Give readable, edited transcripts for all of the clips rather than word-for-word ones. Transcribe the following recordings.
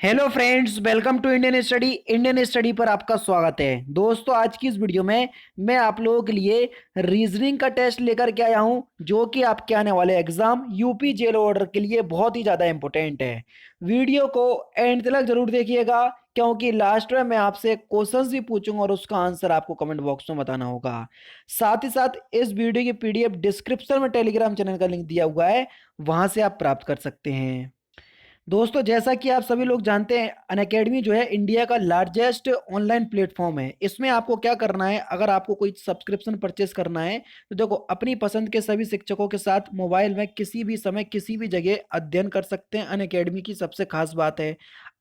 Hello friends, welcome to Indian study पर आपका स्वागत है। दोस्तों, आज की इस वीडियो में मैं आप लोगों के लिए रीजनिंग का टेस्ट लेकर के आया हूं, जो कि आपके आने वाले एग्जाम यूपी जेल ऑर्डर के लिए बहुत ही ज़्यादा इंपॉर्टेंट है। वीडियो को एंड तक जरूर देखिएगा, क्योंकि लास्ट में मैं आपसे क्वेश्चंस भी पूछूंगा और उसका आंसर आपको कमेंट बॉक्स में बताना होगा। साथ ही साथ इस वीडियो की पीडीएफ डिस्क्रिप्शन में टेलीग्राम चैनल का लिंक दिया हुआ है, वहां से आप प्राप्त कर सकते हैं। दोस्तों, जैसा कि आप सभी लोग जानते हैं, अनअकैडमी जो है इंडिया का लार्जेस्ट ऑनलाइन प्लेटफॉर्म है। इसमें आपको क्या करना है, अगर आपको कोई सब्सक्रिप्शन परचेस करना है तो देखो, अपनी पसंद के सभी शिक्षकों के साथ मोबाइल में किसी भी समय किसी भी जगह अध्ययन कर सकते हैं। अनअकैडमी की सबसे खास बात है,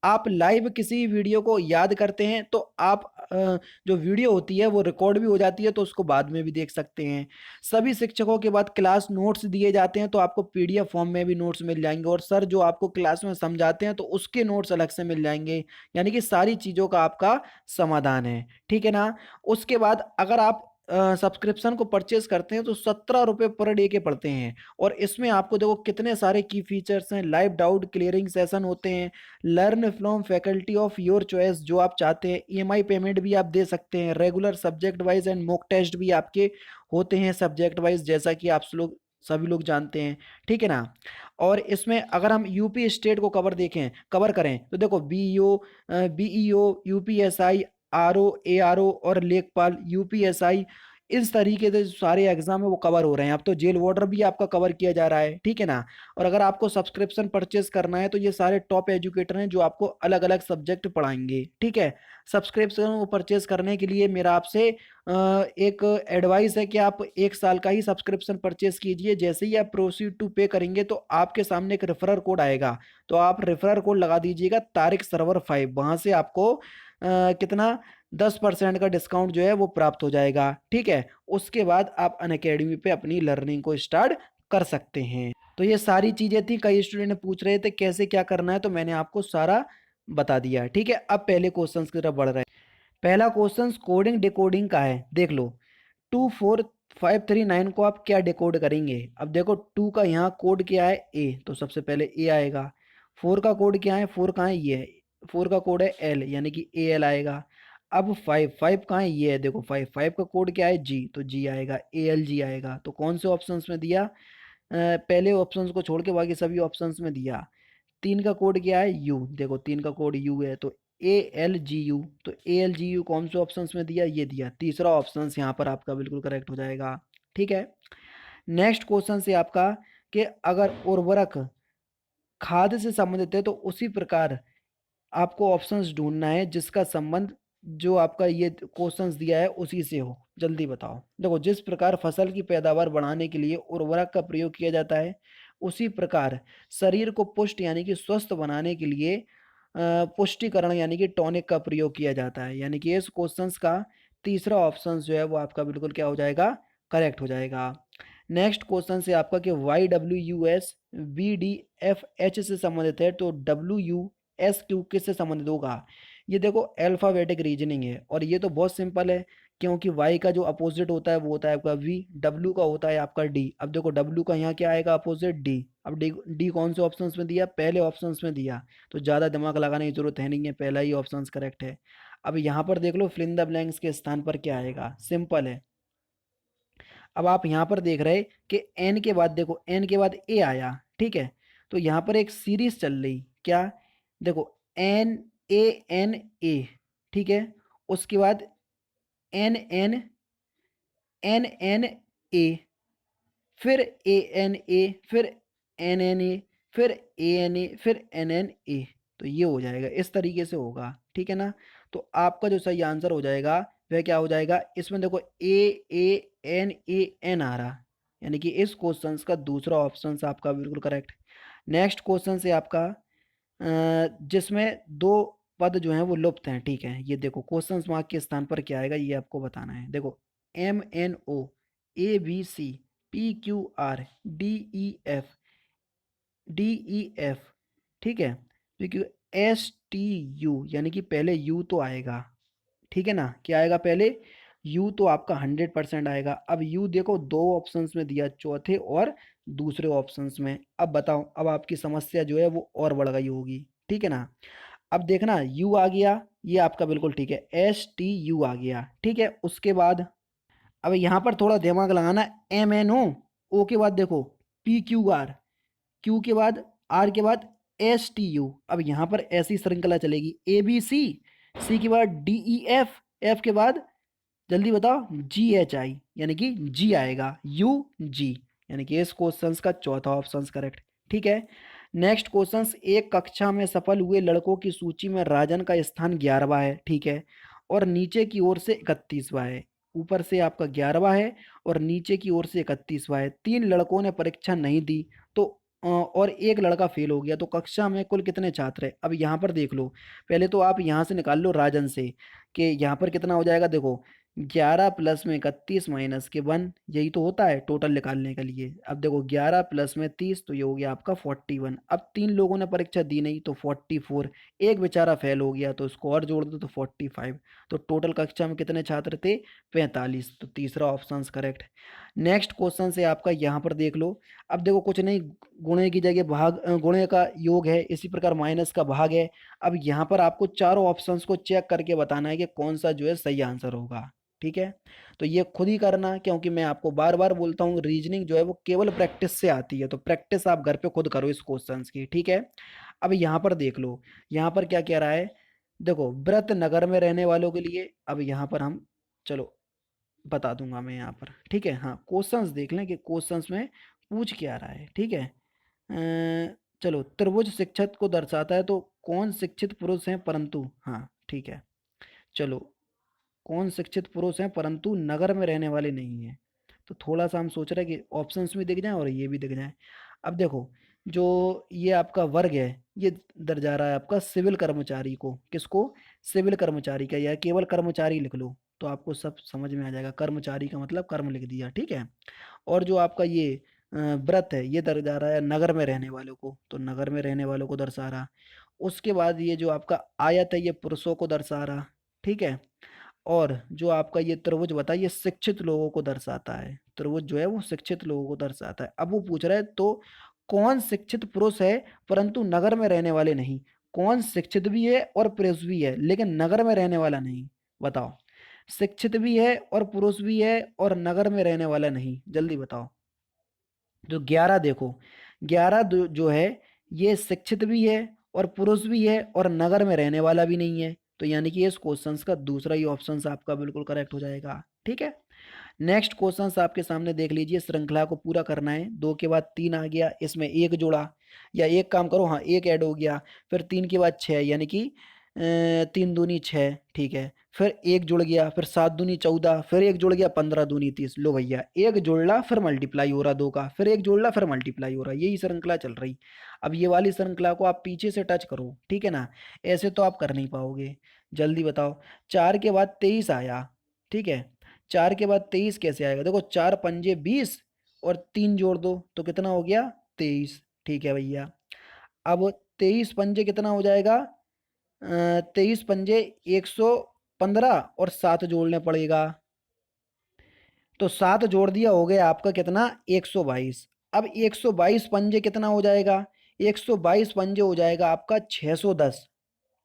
आप लाइव किसी वीडियो को याद करते हैं तो आप जो वीडियो होती है वो रिकॉर्ड भी हो जाती है, तो उसको बाद में भी देख सकते हैं। सभी शिक्षकों के बाद क्लास नोट्स दिए जाते हैं, तो आपको पीडीएफ फॉर्म में भी नोट्स मिल जाएंगे, और सर जो आपको क्लास में समझाते हैं तो उसके नोट्स अलग से मिल जाएंगे। यानी कि सारी चीज़ों का आपका समाधान है, ठीक है ना। उसके बाद अगर आप सब्सक्रिप्शन को परचेज करते हैं तो 17 रुपये पर डे के पड़ते हैं, और इसमें आपको देखो कितने सारे की फीचर्स हैं। लाइव डाउट क्लियरिंग सेशन होते हैं, learn from faculty of your choice जो आप चाहते हैं, ईएमआई पेमेंट भी आप दे सकते हैं, regular subject wise and mock test भी आपके होते हैं सब्जेक्ट वाइज, जैसा कि आप लोग सभी लोग जानते हैं, ठीक है ना। और इसमें अगर हम यूपी स्टेट को कवर करें तो देखो, बीईओ, यूपीएसआई, आरओ, एआरओ और लेखपाल, यूपीएसआई, इस तरीके से जो सारे एग्जाम है वो कवर हो रहे हैं। अब तो जेल वार्डर भी आपका कवर किया जा रहा है, ठीक है ना। और अगर आपको सब्सक्रिप्शन परचेस करना है तो ये सारे टॉप एजुकेटर हैं जो आपको अलग अलग सब्जेक्ट पढ़ाएंगे, ठीक है। सब्सक्रिप्शन को परचेस करने के लिए मेरा आपसे एक एडवाइस है कि आप 1 साल का ही सब्सक्रिप्शन परचेस कीजिए। जैसे ही आप प्रोसीड टू पे करेंगे तो आपके सामने एक रेफरल कोड आएगा, तो आप रेफरल कोड लगा दीजिएगा तारिक सरवर 5। वहां से आपको कितना 10% का डिस्काउंट जो है वो प्राप्त हो जाएगा, ठीक है। उसके बाद आप अनअकैडमी पे अपनी लर्निंग को स्टार्ट कर सकते हैं। तो ये सारी चीजें थी, कई स्टूडेंट पूछ रहे थे कैसे क्या करना है, तो मैंने आपको सारा बता दिया, ठीक है। अब पहले क्वेश्चन की तरफ बढ़ रहे हैं। पहला क्वेश्चन कोडिंग डिकोडिंग का है, देख लो। 24539 को आप क्या डिकोड करेंगे। अब देखो, 2 का यहाँ कोड क्या है, ए, तो सबसे पहले ए आएगा। 4 का कोड क्या है, 4 कहाँ है, ये है। 4 का कोड है एल, यानी कि ए एल आएगा। अब 5, 5 कहाँ है, ये है, देखो 5, 5 का कोड क्या है, जी, तो जी आएगा, ए एल जी आएगा। तो कौन से ऑप्शंस में दिया, पहले ऑप्शंस को छोड़ के बाकी सभी ऑप्शंस में दिया। 3 का कोड क्या है, यू, देखो 3 का कोड यू है, तो ए एल जी यू। तो ए एल जी यू कौन से ऑप्शंस में दिया, ये दिया। तीसरा ऑप्शन यहाँ पर आपका बिल्कुल करेक्ट हो जाएगा, ठीक है। नेक्स्ट क्वेश्चन से आपका, कि अगर उर्वरक खाद से संबंधित है तो उसी प्रकार आपको ऑप्शंस ढूंढना है जिसका संबंध जो आपका ये क्वेश्चंस दिया है उसी से हो। जल्दी बताओ। देखो, जिस प्रकार फसल की पैदावार बढ़ाने के लिए उर्वरक का प्रयोग किया जाता है, उसी प्रकार शरीर को पुष्ट यानी कि स्वस्थ बनाने के लिए पुष्टिकरण यानी कि टॉनिक का प्रयोग किया जाता है। यानी कि इस क्वेश्चंस का तीसरा ऑप्शन जो है वो आपका बिल्कुल क्या हो जाएगा, करेक्ट हो जाएगा। नेक्स्ट क्वेश्चन से आपका, कि Y W U S B D F H से संबंधित है, तो डब्ल्यू यू एस क्यू किससे संबंधित होगा। ये देखो अल्फाबेटिक रीजनिंग है, और ये तो बहुत सिंपल है, क्योंकि वाई का जो अपोजिट होता है वो होता है आपका वी, डब्ल्यू का होता है आपका डी। अब देखो, डब्ल्यू का यहाँ क्या आएगा, अपोजिट डी। अब डी, डी कौन से ऑप्शंस में दिया, पहले ऑप्शंस में दिया, तो ज़्यादा दिमाग लगाने की जरूरत है नहीं है, पहला ही ऑप्शन करेक्ट है। अब यहाँ पर देख लो, फिल इन द ब्लैंक्स के स्थान पर क्या आएगा, सिंपल है। अब आप यहाँ पर देख रहे कि एन के बाद, देखो एन के बाद ए आया, ठीक है। तो यहाँ पर एक सीरीज चल रही, क्या, देखो एन ए एन ए, ठीक है। उसके बाद N N N N A, फिर ए एन ए, फिर एन एन ए, फिर ए एन ए, फिर एन एन ए। तो ये हो जाएगा, इस तरीके से होगा, ठीक है ना। तो आपका जो सही आंसर हो जाएगा वह क्या हो जाएगा, इसमें देखो ए एन आ रहा, यानी कि इस क्वेश्चन का दूसरा ऑप्शन आपका बिल्कुल करेक्ट। नेक्स्ट क्वेश्चन से आपका, जिसमें दो पद जो हैं वो लुप्त हैं, ठीक है। ये देखो, क्वेश्चन मार्क के स्थान पर क्या आएगा ये आपको बताना है। देखो, M N O, A B C, P Q R, D E F, D E F, ठीक है। क्योंकि एस टी यू, यानी कि पहले यू तो आएगा, ठीक है ना। क्या आएगा पहले, यू तो आपका 100% आएगा। अब यू देखो दो ऑप्शंस में दिया, चौथे और दूसरे ऑप्शंस में। अब बताओ, अब आपकी समस्या जो है वो और बढ़ गई होगी, ठीक है ना। अब देखना यू आ गया, ये आपका बिल्कुल ठीक है, एस टी यू आ गया, ठीक है। उसके बाद अब यहाँ पर थोड़ा दिमाग लगाना, एम एन ओ के बाद देखो पी क्यू आर, क्यू के बाद आर के बाद एस टी यू। अब यहाँ पर ऐसी श्रृंखला चलेगी, ए बी सी, सी के बाद डी ई एफ, एफ के बाद जल्दी बताओ जी एच आई, यानी कि जी आएगा, यू जी, यानी कि इस क्वेश्चन का चौथा ऑप्शन करेक्ट, ठीक है। नेक्स्ट क्वेश्चन, एक कक्षा में सफल हुए लड़कों की सूची में राजन का स्थान 11वां है, ठीक है, और नीचे की ओर से 31वां है। ऊपर से आपका 11वां है और नीचे की ओर से 31वां है। 3 लड़कों ने परीक्षा नहीं दी तो और एक लड़का फेल हो गया, तो कक्षा में कुल कितने छात्र हैं? अब यहाँ पर देख लो, पहले तो आप यहाँ से निकाल लो राजन से कि यहाँ पर कितना हो जाएगा। देखो 11 प्लस में 31 माइनस के 1, यही तो होता है टोटल निकालने के लिए। अब देखो 11 प्लस में 30, तो ये हो गया आपका 41। अब 3 लोगों ने परीक्षा दी नहीं तो 44, एक बेचारा फेल हो गया तो उसको और जोड़ दो तो 45। तो टोटल कक्षा में कितने छात्र थे? 45। तो तीसरा ऑप्शन करेक्ट। नेक्स्ट क्वेश्चन से आपका यहाँ पर देख लो। अब देखो कुछ नहीं, गुणे की जगह भाग, गुणे का योग है, इसी प्रकार माइनस का भाग है। अब यहाँ पर आपको चारों ऑप्शंस को चेक करके बताना है कि कौन सा जो है सही आंसर होगा, ठीक है। तो ये खुद ही करना, क्योंकि मैं आपको बार बार बोलता हूँ रीजनिंग जो है वो केवल प्रैक्टिस से आती है, तो प्रैक्टिस आप घर पे खुद करो इस क्वेश्चंस की, ठीक है। अब यहाँ पर देख लो, यहाँ पर क्या कह रहा है, देखो व्रत नगर में रहने वालों के लिए। अब यहाँ पर हम, चलो बता दूंगा मैं यहाँ पर, ठीक है। हाँ, क्वेश्चंस देख लें कि क्वेश्चंस में पूछ क्या रहा है, ठीक है। चलो, त्रिभुज शिक्षक को दर्शाता है तो कौन शिक्षित पुरुष है परंतु, हाँ ठीक है, चलो, कौन शिक्षित पुरुष हैं परंतु नगर में रहने वाले नहीं हैं। तो थोड़ा सा हम सोच रहे हैं कि ऑप्शंस भी दिख जाएं और ये भी दिख जाएं। अब देखो, जो ये आपका वर्ग है, ये दर्जा रहा है आपका सिविल कर्मचारी को। किसको? सिविल कर्मचारी का, या केवल कर्मचारी लिख लो तो आपको सब समझ में आ जाएगा। कर्मचारी का मतलब कर्म लिख दिया, ठीक है। और जो आपका ये व्रत है, ये दर्जा रहा है नगर में रहने वालों को, तो नगर में रहने वालों को दर्शा रहा। उसके बाद ये जो आपका आयत है, ये पुरुषों को दर्शा रहा, ठीक है। और जो आपका ये त्रिभुज बताइए, ये शिक्षित लोगों को दर्शाता है। त्रिभुज जो है वो शिक्षित लोगों को दर्शाता है। अब वो पूछ रहा है तो कौन शिक्षित पुरुष है परंतु नगर में रहने वाले नहीं? कौन शिक्षित भी है और पुरुष भी है लेकिन नगर में रहने वाला नहीं? बताओ, शिक्षित भी है और पुरुष भी है और नगर में रहने वाला नहीं, जल्दी बताओ। जो 11 देखो, 11 जो है ये शिक्षित भी है और पुरुष भी है और नगर में रहने वाला भी नहीं है, तो यानी कि इस क्वेश्चन का दूसरा ही ऑप्शन आपका बिल्कुल करेक्ट हो जाएगा, ठीक है। नेक्स्ट क्वेश्चन आपके सामने देख लीजिए, श्रृंखला को पूरा करना है। 2 के बाद 3 आ गया, इसमें एक जोड़ा, या एक काम करो, हाँ एक ऐड हो गया। फिर 3 के बाद 6, यानी कि 3 दूनी 6, ठीक है। फिर एक जुड़ गया, फिर 7 दूनी 14, फिर एक जुड़ गया 15 दूनी 30। लो भैया, एक जोड़ला फिर मल्टीप्लाई हो रहा 2 का, फिर एक जोड़ला फिर मल्टीप्लाई हो रहा, यही श्रृंखला चल रही। अब ये वाली श्रृंखला को आप पीछे से टच करो, ठीक है ना, ऐसे तो आप कर नहीं पाओगे। जल्दी बताओ, 4 के बाद 23 आया, ठीक है। 4 के बाद 23 कैसे आएगा? देखो 4 पंजे 20 और 3 जोड़ दो तो कितना हो गया? 23, ठीक है भैया। अब 23 पंजे कितना हो जाएगा? 23 पंजे 115 और 7 जोड़ने पड़ेगा, तो 7 जोड़ दिया, हो गया आपका कितना? 122। अब 122 पंजे कितना हो जाएगा? 122 पंजे हो जाएगा आपका 610,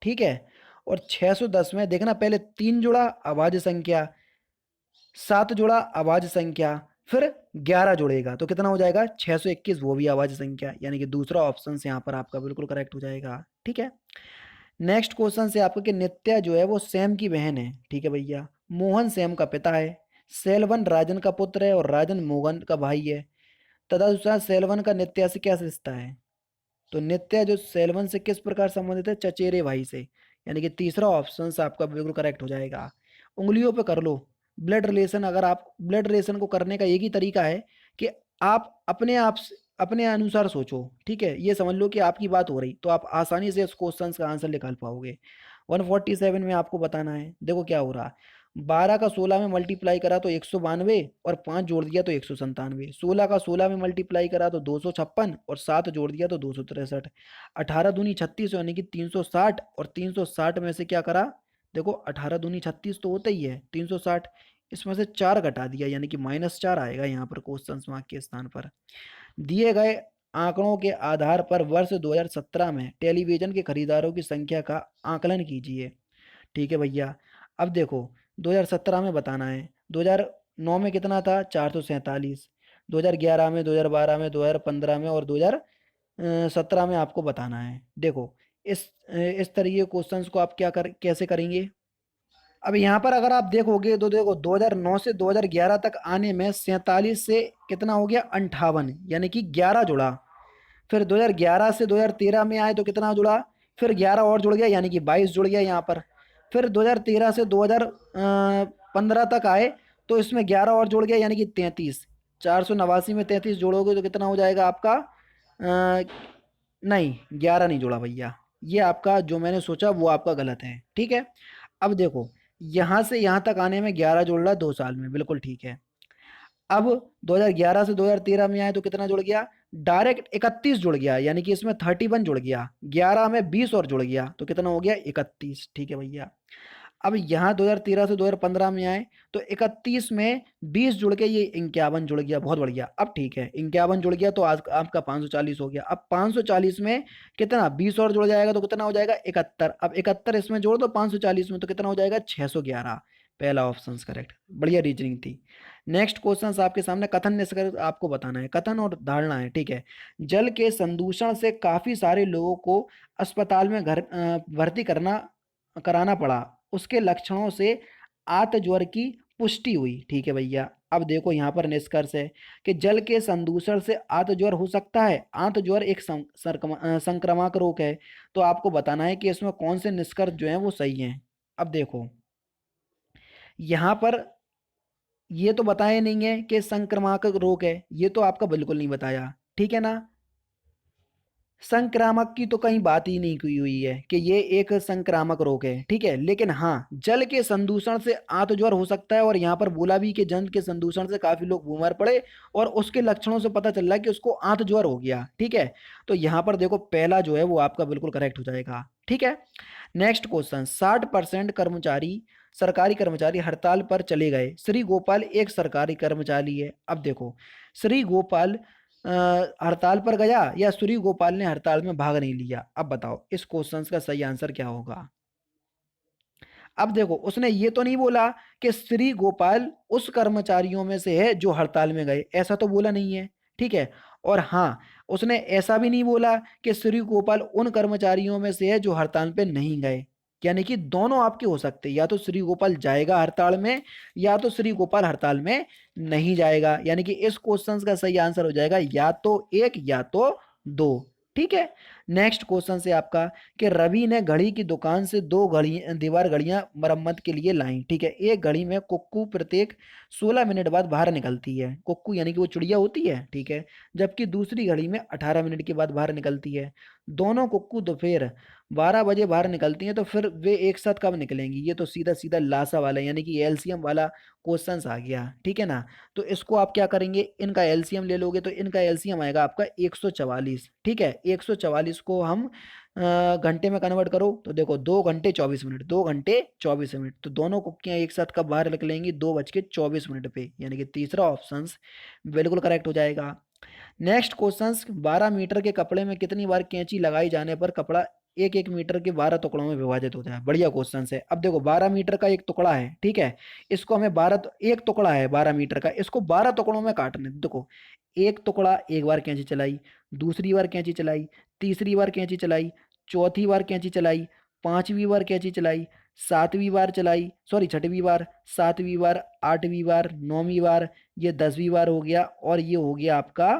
ठीक है। और 610 में देखना, पहले 3 जुड़ा अभाज्य संख्या, 7 जुड़ा अभाज्य संख्या, फिर 11 जुड़ेगा तो कितना हो जाएगा? 621, वो भी अभाज्य संख्या, यानी कि दूसरा ऑप्शन यहाँ पर आपका बिल्कुल करेक्ट हो जाएगा, ठीक है। नेक्स्ट क्वेश्चन से आपको कि नित्या जो है वो सैम की बहन है, ठीक है भैया। मोहन सैम का पिता है, सेल्वन राजन का पुत्र है और राजन मोहन का भाई है। तदनुसार सेल्वन का नित्या से क्या रिश्ता है? तो नित्या जो सेल्वन से किस प्रकार संबंधित है? चचेरे भाई से, यानी कि तीसरा ऑप्शन आपका बिल्कुल करेक्ट हो जाएगा। उंगलियों पे कर लो ब्लड रिलेशन। अगर आप ब्लड रिलेशन को करने का एक ही तरीका है कि आप अपने अनुसार सोचो, ठीक है। ये समझ लो कि आपकी बात हो रही तो आप आसानी से इस क्वेश्चन का आंसर निकाल पाओगे। 147 में आपको बताना है, देखो क्या हो रहा। 12 का 16 में मल्टीप्लाई करा तो 192 और 5 जोड़ दिया तो 197। 16 का 16 में मल्टीप्लाई करा तो 256 और 7 जोड़ दिया तो 263। 18 दूनी 36 यानी कि 360, और 360 में से क्या करा? देखो 18 दूनी 36 तो होता ही है, 360 इसमें से 4 घटा दिया, यानी कि -4 आएगा यहाँ पर क्वेश्चन मार्क के स्थान पर। दिए गए आंकड़ों के आधार पर वर्ष 2017 में टेलीविजन के खरीदारों की संख्या का आकलन कीजिए। ठीक है भैया। अब देखो 2017 में बताना है, 2009 में कितना था 447, 2011 में, 2012 में, 2015 में और 2017 में आपको बताना है। देखो इस तरीके क्वेश्चंस को आप कैसे करेंगे। अब यहाँ पर अगर आप देखोगे तो देखो 2009 से 2011 तक आने में 47 से कितना हो गया 58, यानी कि 11 जुड़ा। फिर 2011 से 2013 में आए तो कितना जुड़ा, फिर 11 और जुड़ गया यानी कि 22 जुड़ गया यहाँ पर। फिर 2013 से 2015 तक आए तो इसमें 11 और जुड़ गया यानी कि 33। 489 में 33 जोड़ोगे तो कितना हो जाएगा आपका नहीं 11 नहीं जुड़ा भैया। ये आपका जो मैंने सोचा वो आपका गलत है। ठीक है। अब देखो यहाँ से यहाँ तक आने में 11 जुड़ रहा 2 साल में, बिल्कुल ठीक है। अब 2011 से 2013 में आए तो कितना जुड़ गया, डायरेक्ट 31 जुड़ गया, यानी कि इसमें 31 जुड़ गया, 11 में 20 और जुड़ गया तो कितना हो गया 31। ठीक है भैया। अब यहाँ 2013 से 2015 में आए तो 31 में 20 जुड़ के ये 51 जुड़ गया, बहुत बढ़िया। अब ठीक है 51 जुड़ गया तो आज आपका 540 हो गया। अब 540 में कितना 20 और जुड़ जाएगा तो कितना हो जाएगा 71। अब 71 इसमें जोड़ दो 540 में तो कितना हो जाएगा 611। पहला ऑप्शन करेक्ट, बढ़िया रीजनिंग थी। नेक्स्ट क्वेश्चन आपके सामने कथन निष्कर्ष आपको बताना है, कथन और धारणा है। ठीक है। जल के संदूषण से काफी सारे लोगों को अस्पताल में भर्ती करना कराना पड़ा, उसके लक्षणों से आत ज्वर की पुष्टि हुई। ठीक है भैया। अब देखो यहाँ पर निष्कर्ष है कि जल के संदूषण से आत ज्वर हो सकता है। आत ज्वर एक संक्रामक रोग है। तो आपको बताना है कि इसमें कौन से निष्कर्ष जो है वो सही हैं। अब देखो यहाँ पर ये तो बताया नहीं है कि संक्रामक रोग है, ये तो आपका बिल्कुल नहीं बताया। ठीक है ना, संक्रामक की तो कहीं बात ही नहीं की हुई है कि ये एक संक्रामक रोग है। ठीक है। लेकिन हाँ जल के संदूषण से आंत ज्वर हो सकता है, और यहाँ पर बोला भी कि जल के संदूषण से काफी लोग बीमार पड़े और उसके लक्षणों से पता चल रहा है कि उसको आंत ज्वर हो गया। ठीक है। तो यहाँ पर देखो पहला जो है वो आपका बिल्कुल करेक्ट हो जाएगा। ठीक है। नेक्स्ट क्वेश्चन, 60% कर्मचारी सरकारी कर्मचारी हड़ताल पर चले गए, श्री गोपाल एक सरकारी कर्मचारी है। अब देखो श्री गोपाल हड़ताल पर गया या श्री गोपाल ने हड़ताल में भाग नहीं लिया। अब बताओ इस क्वेश्चन का सही आंसर क्या होगा। अब देखो उसने ये तो नहीं बोला कि श्री गोपाल उस कर्मचारियों में से है जो हड़ताल में गए, ऐसा तो बोला नहीं है। ठीक है। और हाँ उसने ऐसा भी नहीं बोला कि श्री गोपाल उन कर्मचारियों में से है जो हड़ताल पे नहीं गए। यानी कि दोनों आपके हो सकते हैं, या तो श्री गोपाल जाएगा हड़ताल में या तो श्री गोपाल हड़ताल में नहीं जाएगा। यानी कि इस क्वेश्चन का सही आंसर हो जाएगा या तो एक या तो दो। ठीक है। नेक्स्ट क्वेश्चन से आपका कि रवि ने घड़ी की दुकान से दो घड़ी दीवार घड़ियां मरम्मत के लिए लाई। ठीक है। एक घड़ी में कुक्कू प्रत्येक 16 मिनट बाद बाहर निकलती है, कुक्कू यानी कि वो चिड़िया होती है। ठीक है। जबकि दूसरी घड़ी में 18 मिनट के बाद बाहर निकलती है। दोनों कुक्कू दोपहर 12 बजे बाहर निकलती हैं, तो फिर वे एक साथ कब निकलेंगी। ये तो सीधा सीधा लासा वाला यानी कि एलसीएम वाला क्वेश्चन आ गया। ठीक है ना। तो इसको आप क्या करेंगे, इनका एलसीएम ले लोगे तो इनका एलसीएम आएगा आपका 144। ठीक है। 144 को हम घंटे में कन्वर्ट करो तो देखो 2 घंटे 24 मिनट, 2 घंटे 24 मिनट, तो दोनों कुक्कियां एक साथ कब बाहर निकलेंगी 2 बज के 24 मिनट पे, यानी कि तीसरा ऑप्शन बिल्कुल करेक्ट हो जाएगा। नेक्स्ट क्वेश्चन, 12 मीटर के कपड़े में कितनी बार कैंची लगाई जाने पर कपड़ा 1-1 मीटर के 12 टुकड़ों में विभाजित होता है। बढ़िया क्वेश्चन है। अब देखो 12 मीटर का एक टुकड़ा है। ठीक है। इसको हमें एक टुकड़ा है 12 मीटर का, इसको 12 टुकड़ों में काटने। देखो एक टुकड़ा एक बार कैंची चलाई, दूसरी बार कैंची चलाई, तीसरी बार कैंची चलाई, चौथी बार कैंची चलाई, पांचवी बार कैंची चलाई, सातवीं बार चलाई, सॉरी छठवीं बार, सातवीं बार, आठवीं बार, नौवीं बार, ये 10वीं बार हो गया, और ये हो गया आपका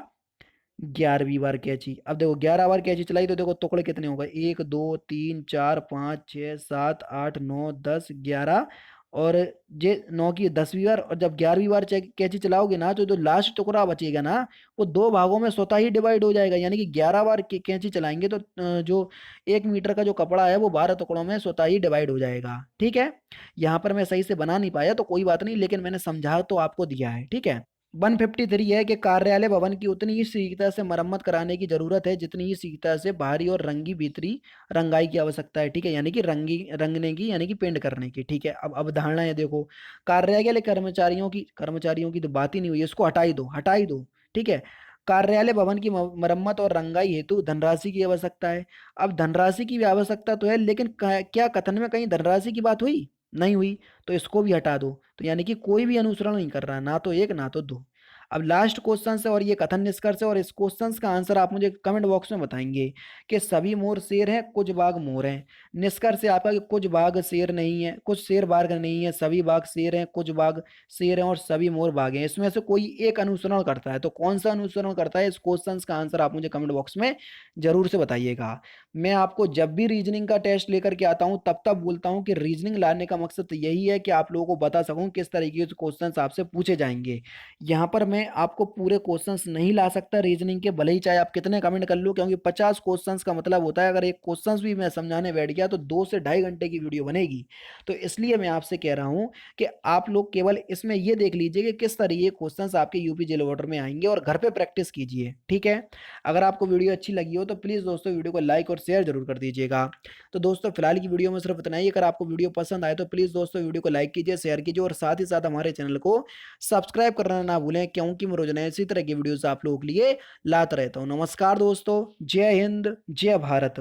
11वीं बार कैंची। अब देखो 11 बार कैंची चलाई तो देखो टुकड़े कितने हो गए, 1 2 3 4 5 6 7 8 9 10 11, और ये 9 की 10वीं बार, और जब 11वीं बार कैंची चलाओगे ना तो जो लास्ट टुकड़ा बचेगा ना वो दो भागों में स्वतः ही डिवाइड हो जाएगा। यानी कि 11 बार कैंची चलाएंगे तो जो 1 मीटर का जो कपड़ा है वो 12 टुकड़ों में स्वतः ही डिवाइड हो जाएगा। ठीक है। यहाँ पर मैं सही से बना नहीं पाया तो कोई बात नहीं, लेकिन मैंने समझा तो आपको दिया है। ठीक है। 153 है कि कार्यालय भवन की उतनी ही शीघ्रता से मरम्मत कराने की जरूरत है जितनी ही शीघ्रता से बाहरी और रंगी भीतरी रंगाई की आवश्यकता है। ठीक है। यानी कि रंगने की यानी कि पेंट करने की। ठीक है। अब अवधारणा है देखो, कार्यालय कर्मचारियों की तो बात ही नहीं हुई, इसको हटा ही दो, हटा ही दो। ठीक है। कार्यालय भवन की मरम्मत और रंगाई हेतु धनराशि की आवश्यकता है। अब धनराशि की भी आवश्यकता तो है, लेकिन क्या कथन में कहीं धनराशि की बात हुई? नहीं हुई। तो इसको भी हटा दो। तो यानी कि कोई भी अनुसरण नहीं कर रहा, ना तो एक ना तो दो। अब लास्ट क्वेश्चन है और ये कथन निष्कर्ष है, और इस क्वेश्चन का आंसर आप मुझे कमेंट बॉक्स में बताएंगे कि सभी मोर शेर हैं, कुछ बाघ मोर हैं। निष्कर्ष है आपका कि कुछ बाघ शेर नहीं है, कुछ शेर बाघ नहीं है, सभी बाघ शेर हैं, कुछ बाघ शेर हैं और सभी मोर बाघ हैं। इसमें से कोई एक अनुसरण करता है, तो कौन सा अनुसरण करता है? इस क्वेश्चन का आंसर आप मुझे कमेंट बॉक्स में जरूर से बताइएगा। मैं आपको जब भी रीजनिंग का टेस्ट लेकर के आता हूं तब तब बोलता हूं कि रीजनिंग लाने का मकसद तो यही है कि आप लोगों को बता सकूं किस तरीके से क्वेश्चंस आपसे पूछे जाएंगे। यहाँ पर मैं आपको पूरे क्वेश्चंस नहीं ला सकता रीजनिंग के, भले ही चाहे आप कितने कमेंट कर लो, क्योंकि 50 क्वेश्चंस का मतलब होता है अगर एक क्वेश्चंस भी मैं समझाने बैठ गया तो 2 से ढाई घंटे की वीडियो बनेगी। तो इसलिए मैं आपसे कह रहा हूं कि आप लोग केवल इसमें ये देख लीजिए कि किस तरीके क्वेश्चंस आपके यूपी जेल वाटर में आएंगे और घर पे प्रैक्टिस कीजिए, ठीक है। अगर आपको वीडियो अच्छी लगी हो तो प्लीज़ दोस्तों वीडियो को लाइक और शेयर जरूर कर दीजिएगा। तो दोस्तों फिलहाल की वीडियो में सिर्फ इतना ही। अगर आपको वीडियो पसंद आए तो प्लीज़ दोस्तों वीडियो को लाइक कीजिए, शेयर कीजिए और साथ ही साथ हमारे चैनल को सब्सक्राइब करना ना भूलें, क्योंकि मैं रोजाना इसी तरह की वीडियोस आप लोगों के लिए लाता रहता हूँ। नमस्कार दोस्तों, जय हिंद, जय भारत।